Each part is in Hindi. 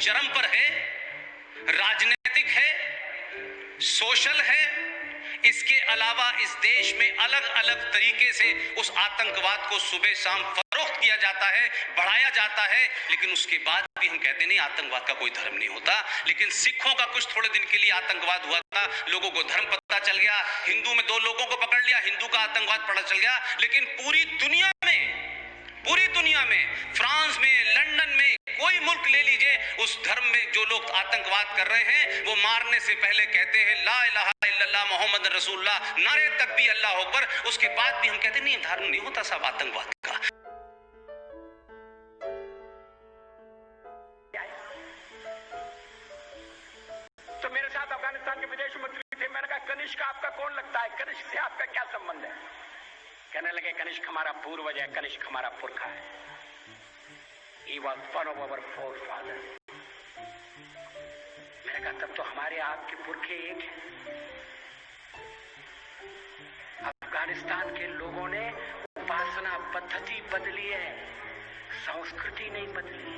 चरम पर है, राजनीतिक है, सोशल है। इसके अलावा इस देश में अलग अलग तरीके से उस आतंकवाद को सुबह शाम फरोख्त किया जाता है, बढ़ाया जाता है। लेकिन उसके बाद भी हम कहते नहीं आतंकवाद का कोई धर्म नहीं होता। लेकिन सिखों का कुछ थोड़े दिन के लिए आतंकवाद हुआ था, लोगों को धर्म पता चल गया, हिंदू में 2 लोगों को पकड़ लिया, हिंदू का आतंकवाद पता चल गया। लेकिन पूरी दुनिया में फ्रांस में, लंदन में, कोई मुल्क ले लीजिए, उस धर्म में जो लोग आतंकवाद कर रहे हैं वो मारने से पहले कहते हैं ला इलाहा इल्लल्लाह मोहम्मद रसूलुल्लाह, नारे तकबीर अल्लाह अकबर। उसके बाद भी हम कहते नहीं धर्म नहीं होता सब आतंकवाद का। तो मेरे साथ अफगानिस्तान के विदेश मंत्री थे, मैंने कहा कनिष्क आपका कौन लगता है, कनिष्क से आपका क्या संबंध है? कहने लगे कनिष्क हमारा पूर्वज है, कनिष्क हमारा पुरखा है। He was one of our forefathers. मैंने कहा तब तो हमारे आपके पुरखे एक हैं। अफगानिस्तान के लोगों ने उपासना पद्धति बदली है, संस्कृति नहीं बदली।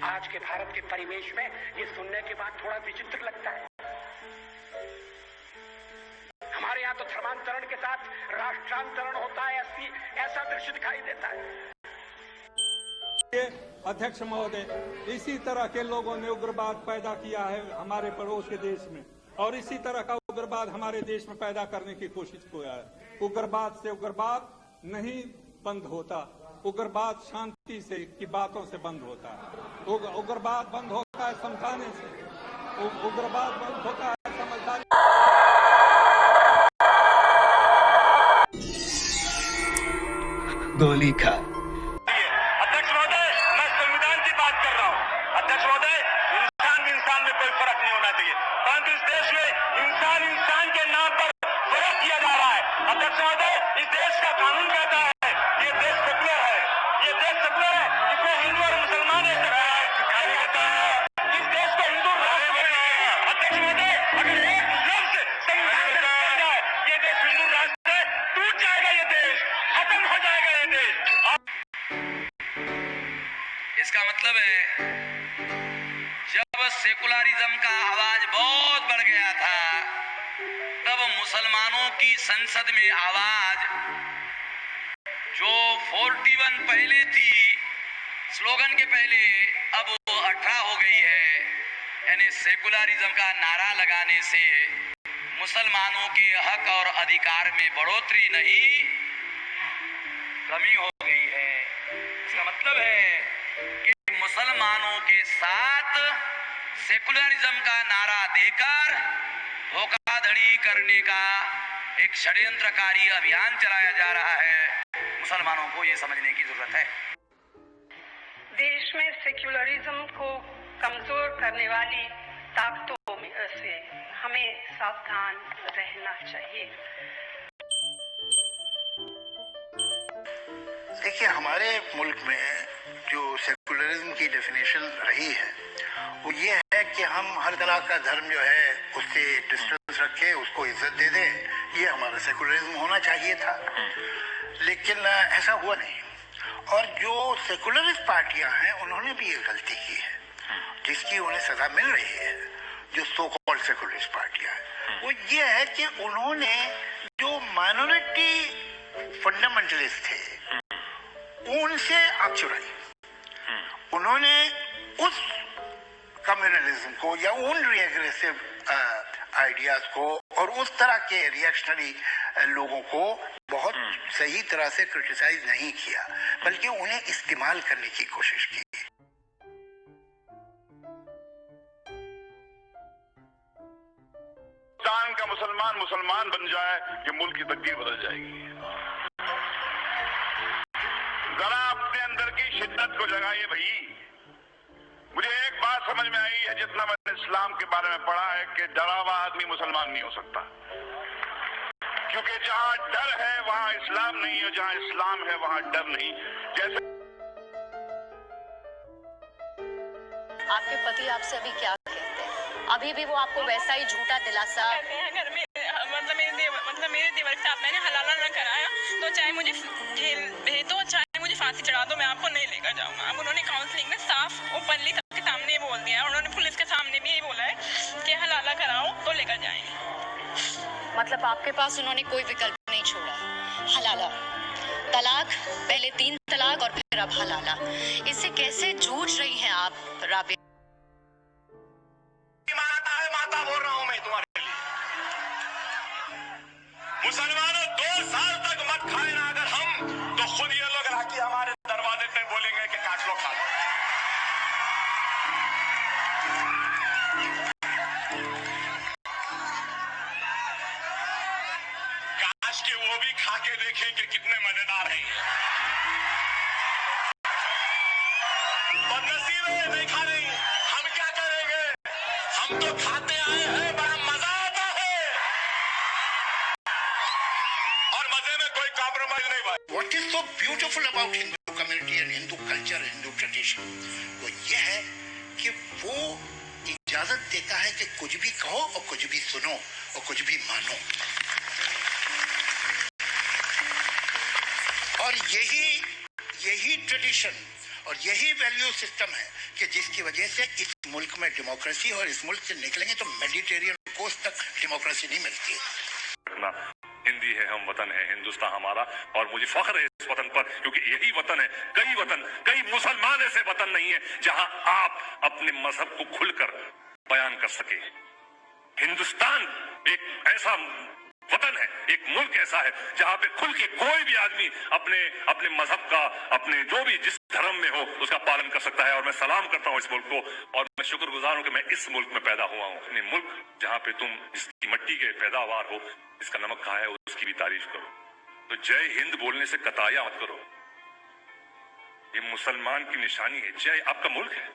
आज के भारत के परिवेश में ये सुनने के बाद थोड़ा विचित्र लगता है। हमारे यहाँ तो धर्मांतरण के साथ राष्ट्रांतरण होता है, ऐसा दृश्य दिखाई देता है। अध्यक्ष महोदय, इसी तरह के लोगों ने उग्रवाद पैदा किया है हमारे पड़ोस के देश में, और इसी तरह का उग्रवाद हमारे देश में पैदा करने की कोशिश किया है। उग्रवाद से उग्रवाद नहीं बंद होता, उग्रवाद शांति से की बातों से बंद होता है। उग्रवाद बंद होता है समझाने से, उग्रवाद बंद होता है समझदारी। गोली खा। अध्यक्ष महोदय, मैं संविधान की बात कर रहा हूँ। अध्यक्ष महोदय, इंसान में कोई फर्क नहीं होना चाहिए, परंतु इस देश में इंसान के नाम पर फर्क किया जा रहा है। अध्यक्ष महोदय, इस देश का कानून कहता है ये देश सेकुलर है, ये देश सेकुलर है, इसमें हिंदू और मुसलमान एक इस देश को हिंदू राष्ट्र है। अध्यक्ष महोदय, अगर एक लफ्ज संविधान में लिखा जाए ये देश हिंदू राष्ट्र है, टूट जाएगा ये देश, खत्म हो जाएगा ये देश। इसका मतलब है जब सेकुलरिज्म का आवाज बहुत बढ़ गया था, तब मुसलमानों की संसद में आवाज जो 41 पहले थी स्लोगन के पहले, अब वो 18 हो गई है। यानी सेकुलरिज्म का नारा लगाने से मुसलमानों के हक और अधिकार में बढ़ोतरी नहीं कमी हो गई है। इसका मतलब है कि मुसलमानों के साथ सेकुलरिज्म का नारा देकर धोखाधड़ी करने का एक षड्यंत्रकारी अभियान चलाया जा रहा है। मुसलमानों को ये समझने की जरूरत है। देश में सेक्युलरिज्म को कमजोर करने वाली ताकतों से हमें सावधान रहना चाहिए। देखिए, हमारे मुल्क में जो सेकुलरिज्म की डेफिनेशन रही है वो ये है कि हम हर तरह का धर्म जो है उससे डिस्टेंस रखें, उसको इज्जत दे दें। ये हमारा सेकुलरिज्म होना चाहिए था, लेकिन ऐसा हुआ नहीं। और जो सेकुलरिस्ट पार्टियां हैं उन्होंने भी ये गलती की है जिसकी उन्हें सजा मिल रही है। जो सो कॉल्ड सेकुलरिस्ट पार्टियां हैं वो ये है कि उन्होंने जो माइनॉरिटी फंडामेंटलिस्ट थे उनसे आग चुराई। उन्होंने उस कम्युनलिज्म को या उन रिएग्रेसिव आइडियाज को और उस तरह के रिएक्शनरी लोगों को बहुत सही तरह से क्रिटिसाइज नहीं किया, बल्कि उन्हें इस्तेमाल करने की कोशिश की। हिंदुस्तान का मुसलमान बन जाए, ये मुल्क की तकदीर बदल जाएगी। जरा अपने अंदर की शिद्दत को जगाइए भाई। मुझे एक बात समझ में आई है, जितना मैंने इस्लाम के बारे में पढ़ा है, कि डरा हुआ आदमी मुसलमान नहीं हो सकता, क्योंकि जहां डर है वहां इस्लाम नहीं है, जहां इस्लाम है वहां डर नहीं। जैसे आपके पति आपसे अभी क्या कहते हैं? अभी भी वो आपको वैसा ही झूठा दिलासा कहते हैं घर में, मतलब मेरे देवर के साथ मैंने हलाला ना कराया तो चाहे मुझे जेल भेज दो, चाहे मुझे फांसी चढ़ा दो, मैं आपको नहीं लेकर जाऊंगा। अब उन्होंने काउंसलिंग में साफ ओपनली सबके सामने बोल दिया है, उन्होंने पुलिस के सामने भी यही बोला है कि हलाला कराओ तो लेकर जाएंगे। मतलब आपके पास उन्होंने कोई विकल्प नहीं छोड़ा, हलाला, तलाक, पहले 3 तलाक और फिर अब हलाला। इससे कैसे जूझ रही हैं आप राबिया? माता बोल रहा हूं मैं तुम्हारे लिए। मुसलमानों 2 साल तक मत खाए ना अगर हम, तो खुद ये लोग आके हमारे दरवाजे पे बोलेंगे कि काट लो, खा लो। काश के वो भी खा के देखें कि कितने मजेदार हैं ये। बदनसीब है, नहीं खा रही, हम क्या करेंगे? हम तो खाते आए हैं, बड़ा मजा आता है और मजे में कोई कॉम्प्रोमाइज नहीं भाई। What is so beautiful about Hindu community and Hindu culture and Hindu tradition? वो ये है कि वो इजाजत देता है कि कुछ भी कहो और कुछ भी सुनो और कुछ भी मानो। और यही ट्रेडिशन और यही वैल्यू सिस्टम है कि जिसकी वजह से इस मुल्क में डेमोक्रेसी, और इस मुल्क से निकलेंगे तो मेडिटेरियन कोस्ट तक डेमोक्रेसी नहीं मिलती। हिंदी है, हम वतन है, हिंदुस्तान हमारा, और मुझे फख्र है इस वतन पर, क्योंकि यही वतन है। कई मुसलमान ऐसे वतन नहीं है जहां आप अपने मजहब को खुलकर बयान कर सके। हिंदुस्तान एक ऐसा वतन है, एक मुल्क ऐसा है जहां पे खुल के कोई भी आदमी अपने मजहब का, अपने जो भी जिस धर्म में हो उसका पालन कर सकता है। और मैं सलाम करता हूं इस मुल्क को, और मैं शुक्रगुजार हूं कि मैं इस मुल्क में पैदा हुआ हूं। अपने मुल्क जहां पे तुम इसकी मिट्टी के पैदावार हो, इसका नमक कहा है, उसकी भी तारीफ करो। तो जय हिंद बोलने से कताया मत करो, ये मुसलमान की निशानी है। जय आपका मुल्क है,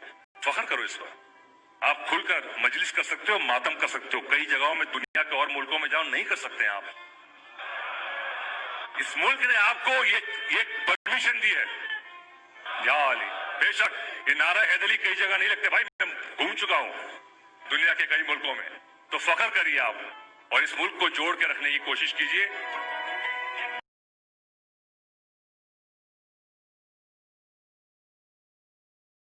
फख्र करो इस पर। आप खुलकर मजलिस कर सकते हो, मातम कर सकते हो। कई जगहों में दुनिया के और मुल्कों में जाओ, नहीं कर सकते हैं आप। इस मुल्क ने आपको ये परमिशन दी है। या अली, बेशक ये नारा हैदरी कई जगह नहीं लगते भाई, मैं घूम चुका हूं दुनिया के कई मुल्कों में। तो फख्र करिए आप और इस मुल्क को जोड़ के रखने की कोशिश कीजिए।